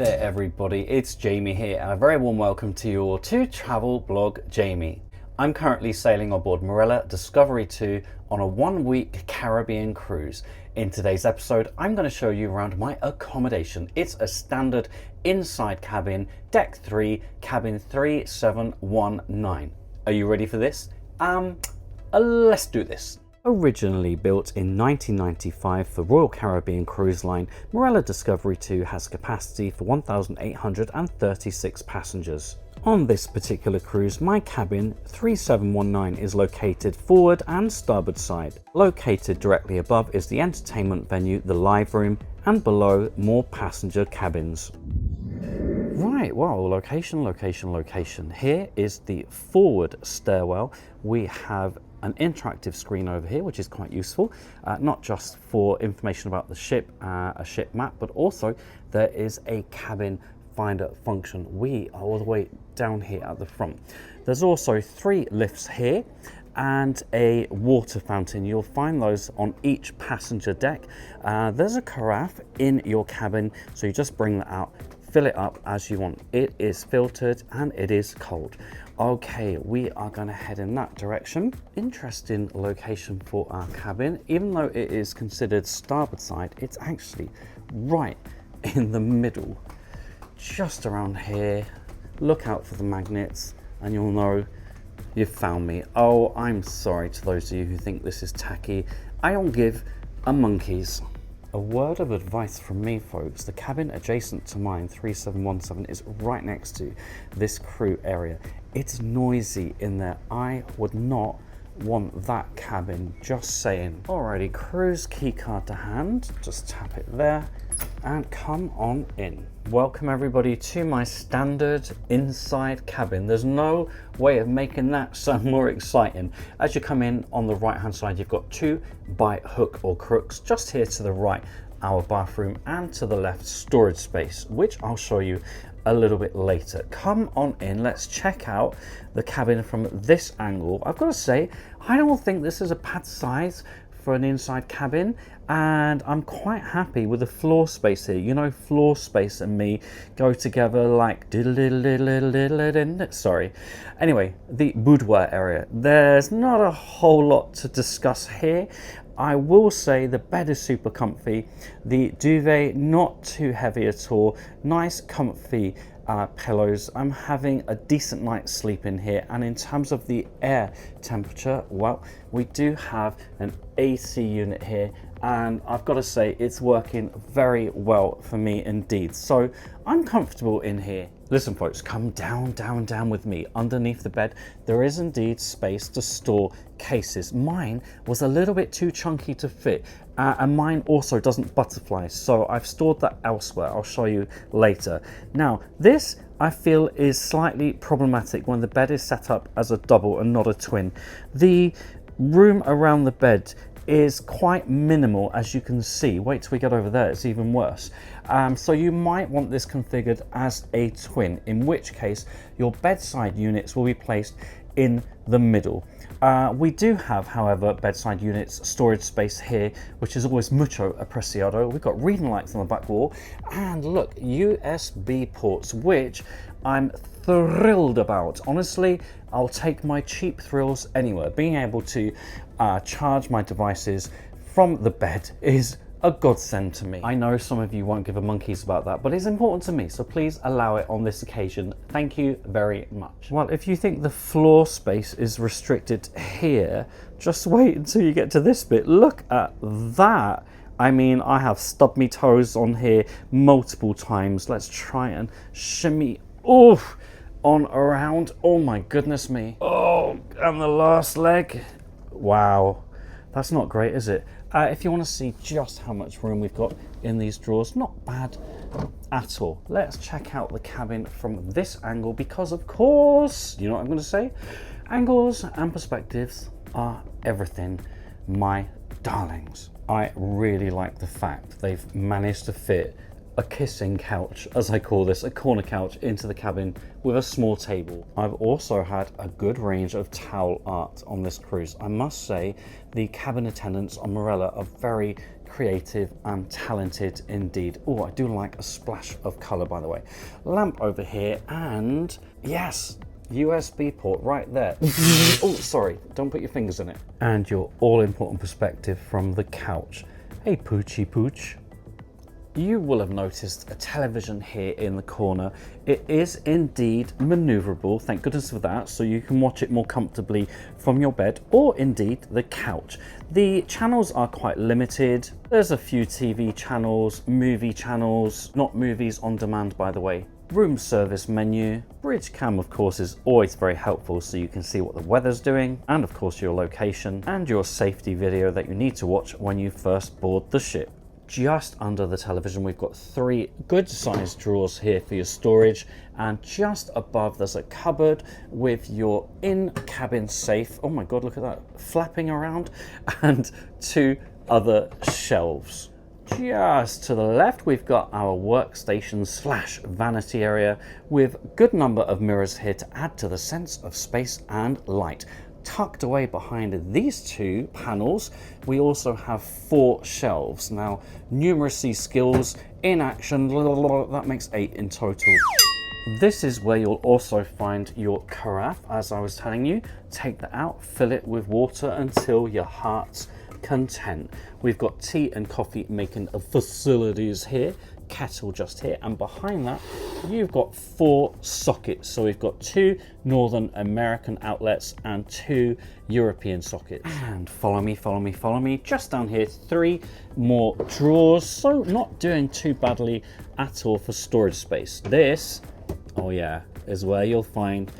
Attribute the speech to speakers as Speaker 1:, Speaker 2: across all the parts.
Speaker 1: there everybody, it's Jamie here and a very warm welcome to you all to Travel Blog Jamie. I'm currently sailing aboard Marella Discovery 2 on a 1-week Caribbean cruise. In today's episode, I'm going to show you around my accommodation. It's a standard inside cabin, deck 3, cabin 3719. Are you ready for this? Let's do this. Originally built in 1995 for Royal Caribbean Cruise Line, Marella Discovery 2 has capacity for 1,836 passengers. On this particular cruise, my cabin 3719 is located forward and starboard side. Located directly above is the entertainment venue, the live room, and below more passenger cabins. Right, well, location. Here is the forward stairwell. We have an interactive screen over here, which is quite useful, not just for information about the ship, a ship map, but also there is a cabin finder function. We are all the way down here at the front. There's also 3 lifts here and a water fountain. You'll find those on each passenger deck. There's a carafe in your cabin, so you just bring that out, fill it up as you want. It is filtered and it is cold. Okay, we are going to head in that direction. Interesting location for our cabin. Even though it is considered starboard side, it's actually right in the middle, just around here. Look out for the magnets and you'll know you've found me. Oh, I'm sorry to those of you who think this is tacky. I don't give a monkey's. A word of advice from me, folks. The cabin adjacent to mine, 3717, is right next to this crew area. It's noisy in there. I would not want that cabin, just saying. Alrighty, cruise key card to hand. Just tap it there and come on in. Welcome everybody to my standard inside cabin. There's no way of making that sound more exciting. As you come in on the right hand side, you've got 2 bite hook or crooks. Just here to the right, our bathroom, and to the left, storage space, which I'll show you a little bit later. Come on in, let's check out the cabin from this angle. I've got to say, I don't think this is a bad size for an inside cabin, and I'm quite happy with the floor space here. You know, floor space and me go together like sorry. Anyway, the boudoir area. There's not a whole lot to discuss here. I will say the bed is super comfy. The duvet not too heavy at all. Nice comfy pillows. I'm having a decent night's sleep in here, and in terms of the air temperature, well, we do have an AC unit here, and I've got to say it's working very well for me indeed. So I'm comfortable in here. Listen folks, come down with me. Underneath the bed there is indeed space to store cases. Mine was a little bit too chunky to fit, and mine also doesn't butterfly, so I've stored that elsewhere. I'll show you later. Now this I feel is slightly problematic when the bed is set up as a double and not a twin. The room around the bed is quite minimal, as you can see. Wait till we get over there, it's even worse. So you might want this configured as a twin, in which case your bedside units will be placed in the middle. We do have, however, bedside units storage space here, which is always mucho apreciado. We've got reading lights on the back wall, and look, USB ports, which I'm thrilled about. Honestly, I'll take my cheap thrills anywhere. Being able to charge my devices from the bed is a godsend to me. I know some of you won't give a monkey's about that, but it's important to me, so please allow it on this occasion. Thank you very much. Well, if you think the floor space is restricted here, just wait until you get to this bit. Look at that. I mean, I have stubbed me toes on here multiple times. Let's try and shimmy on around. Oh my goodness me. Oh, and the last leg. Wow, that's not great, is it? If you want to see just how much room we've got in these drawers, not bad at all. Let's check out the cabin from this angle, because of course, you know what I'm going to say? Angles and perspectives are everything, my darlings. I really like the fact they've managed to fit a kissing couch, as I call this, a corner couch, into the cabin with a small table. I've also had a good range of towel art on this cruise. I must say the cabin attendants on Marella are very creative and talented indeed. Oh, I do like a splash of color, by the way. Lamp over here, and yes, USB port right there. Oh, sorry, don't put your fingers in it. And your all-important perspective from the couch. Hey, Poochie Pooch. You will have noticed a television here in the corner. It is indeed maneuverable, thank goodness for that, so you can watch it more comfortably from your bed or indeed the couch. The channels are quite limited. There's a few TV channels, movie channels, not movies on demand by the way. Room service menu. Bridge cam of course is always very helpful so you can see what the weather's doing, and of course your location and your safety video that you need to watch when you first board the ship. Just under the television we've got 3 good sized drawers here for your storage, and just above there's a cupboard with your in-cabin safe. Oh my god, look at that flapping around, and 2 other shelves. Just to the left we've got our workstation slash vanity area with a good number of mirrors here to add to the sense of space and light. Tucked away behind these 2 panels, we also have 4 shelves. Now, numeracy skills in action, that makes 8 in total. This is where you'll also find your carafe, as I was telling you. Take that out, fill it with water until your heart's content. We've got tea and coffee making facilities here. Kettle just here, and behind that you've got 4 sockets. So we've got 2 Northern American outlets and 2 European sockets. And follow me, just down here 3 more drawers, so not doing too badly at all for storage space. This, oh yeah, is where you'll find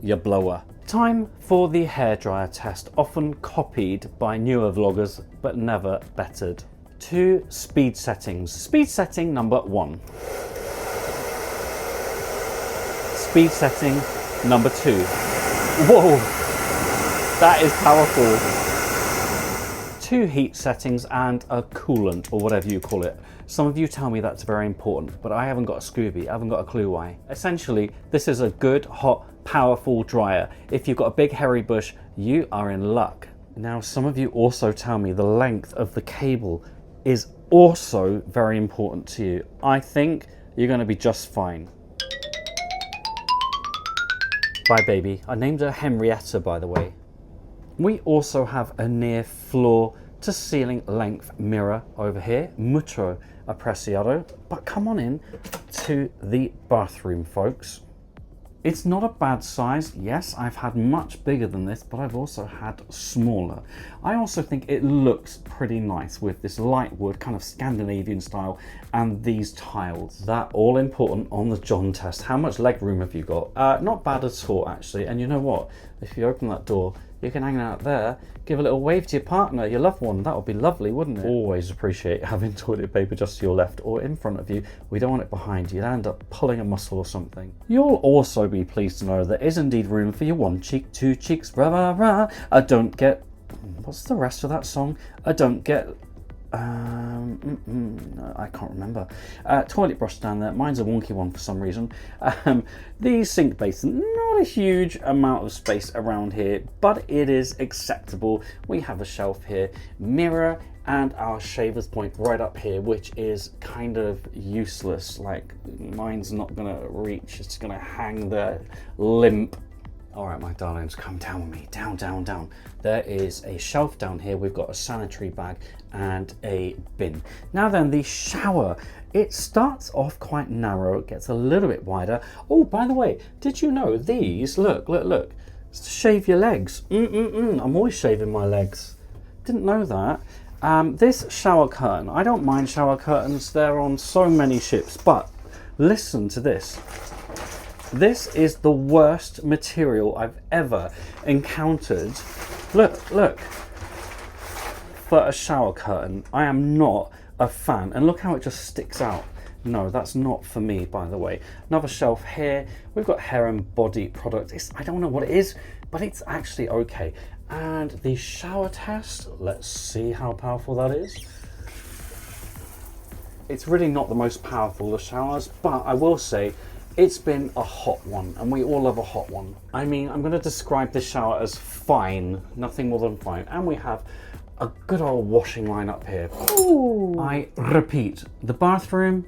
Speaker 1: your blower. Time for the hairdryer test, often copied by newer vloggers but never bettered. 2 speed settings. Speed setting number 1. Speed setting number 2. Whoa, that is powerful. 2 heat settings and a coolant, or whatever you call it. Some of you tell me that's very important, but I haven't got a Scooby, I haven't got a clue why. Essentially, this is a good, hot, powerful dryer. If you've got a big hairy bush, you are in luck. Now, some of you also tell me the length of the cable is also very important to you. I think you're going to be just fine. Bye baby. I named her Henrietta, by the way. We also have a near floor to ceiling length mirror over here. Mucho apreciado. But come on in to the bathroom, folks. It's not a bad size. Yes, I've had much bigger than this, but I've also had smaller. I also think it looks pretty nice with this light wood, kind of Scandinavian style, and these tiles. That all important on the John test. How much leg room have you got? Not bad at all, actually. And you know what? If you open that door, you can hang out there, give a little wave to your partner, your loved one. That would be lovely, wouldn't it? Always appreciate having toilet paper just to your left or in front of you. We don't want it behind you. You'll end up pulling a muscle or something. You'll also be pleased to know there is indeed room for your 1 cheek, 2 cheeks, rah rah rah. I don't get... What's the rest of that song? I don't get... I can't remember. Toilet brush down there. Mine's a wonky one for some reason. The sink basin, not a huge amount of space around here, but it is acceptable. We have a shelf here, mirror, and our shaver's point right up here, which is kind of useless. Like, mine's not gonna reach, it's gonna hang there limp. All right, my darlings, come down with me. Down, down, down. There is a shelf down here. We've got a sanitary bag and a bin. Now then, the shower. It starts off quite narrow. It gets a little bit wider. Oh, by the way, did you know these, look, look, look. It's to shave your legs. I'm always shaving my legs. Didn't know that. This shower curtain. I don't mind shower curtains. They're on so many ships, but listen to this. This is the worst material I've ever encountered. Look, look. For a shower curtain, I am not a fan. And look how it just sticks out. No, that's not for me, by the way. Another shelf here. We've got hair and body products. I don't know what it is, but it's actually okay. And the shower test, let's see how powerful that is. It's really not the most powerful of showers, but I will say, it's been a hot one, and we all love a hot one. I mean, I'm going to describe this shower as fine, nothing more than fine. And we have a good old washing line up here.
Speaker 2: Ooh.
Speaker 1: I repeat, the bathroom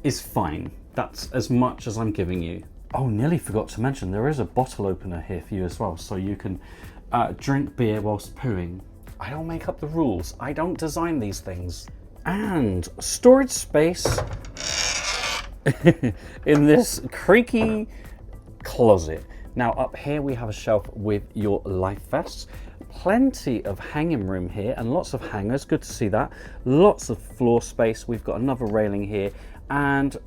Speaker 1: is fine. That's as much as I'm giving you. Oh, nearly forgot to mention, there is a bottle opener here for you as well, so you can drink beer whilst pooing. I don't make up the rules. I don't design these things. And storage space in this creaky closet. Now up here we have a shelf with your life vests. Plenty of hanging room here and lots of hangers, good to see that. Lots of floor space. We've got another railing here and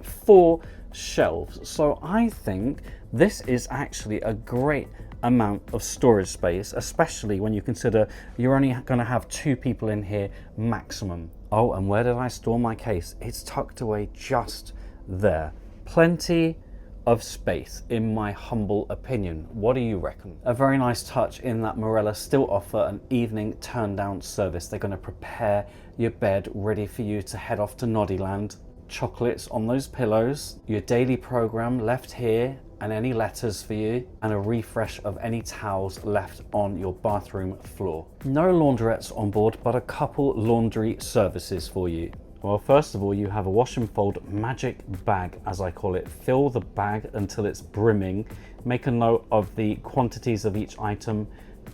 Speaker 1: 4 shelves. So I think this is actually a great amount of storage space, especially when you consider you're only going to have 2 people in here maximum. Oh, and where did I store my case? It's tucked away just there. Plenty of space, in my humble opinion. What do you reckon? A very nice touch in that Marella still offer an evening turn down service. They're going to prepare your bed ready for you to head off to Noddyland. Chocolates on those pillows, your daily program left here, and any letters for you, and a refresh of any towels left on your bathroom floor. No laundrettes on board, but a couple laundry services for you. Well, first of all, you have a wash and fold magic bag, as I call it. Fill the bag until it's brimming. Make a note of the quantities of each item.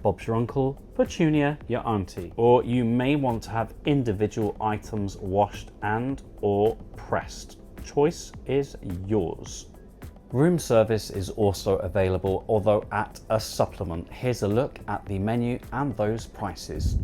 Speaker 1: Bob's your uncle, Petunia your auntie. Or you may want to have individual items washed and or pressed. Choice is yours. Room service is also available, although at a supplement. Here's a look at the menu and those prices.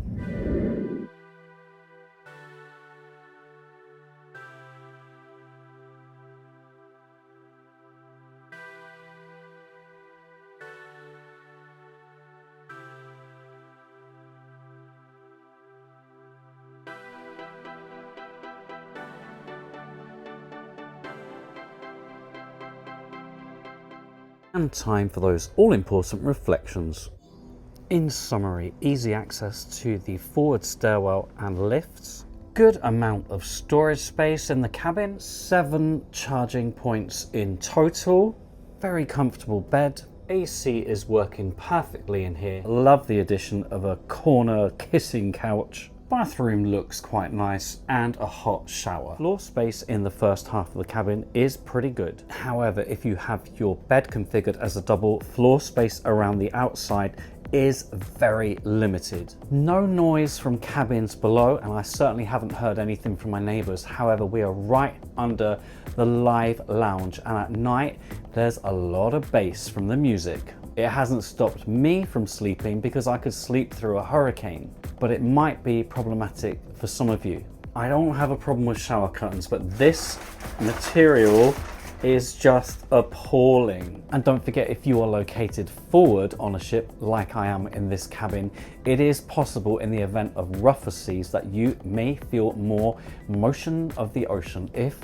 Speaker 1: And time for those all-important reflections. In summary, easy access to the forward stairwell and lifts, good amount of storage space in the cabin, 7 charging points in total, very comfortable bed, AC is working perfectly in here, love the addition of a corner kissing couch. Bathroom looks quite nice and a hot shower. Floor space in the first half of the cabin is pretty good. However, if you have your bed configured as a double, floor space around the outside is very limited. No noise from cabins below, and I certainly haven't heard anything from my neighbors. However, we are right under the live lounge, and at night there's a lot of bass from the music. It hasn't stopped me from sleeping because I could sleep through a hurricane, but it might be problematic for some of you. I don't have a problem with shower curtains, but this material is just appalling. And don't forget, if you are located forward on a ship like I am in this cabin, it is possible in the event of rougher seas that you may feel more motion of the ocean. If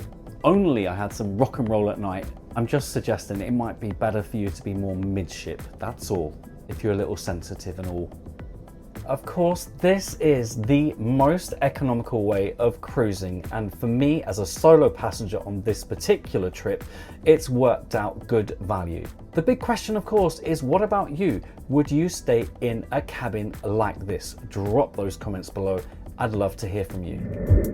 Speaker 1: only I had some rock and roll at night. I'm just suggesting it might be better for you to be more midship, that's all, if you're a little sensitive and all. Of course, this is the most economical way of cruising, and for me as a solo passenger on this particular trip, it's worked out good value. The big question, of course, is what about you? Would you stay in a cabin like this? Drop those comments below. I'd love to hear from you.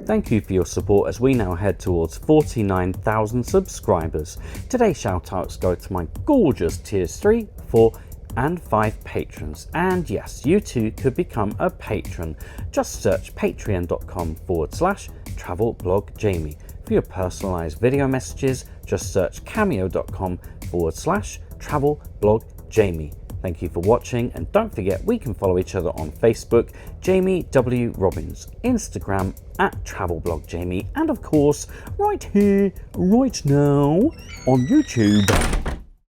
Speaker 1: Thank you for your support as we now head towards 49,000 subscribers. Today's shout outs go to my gorgeous tiers 3, 4 and 5 patrons. And yes, you too could become a patron. Just search patreon.com/travelblogjamie. For your personalized video messages, just search cameo.com/travelblogjamie. Thank you for watching, and don't forget we can follow each other on Facebook, Jamie W. Robbins, Instagram @travelblogjamie, and of course right here, right now on YouTube.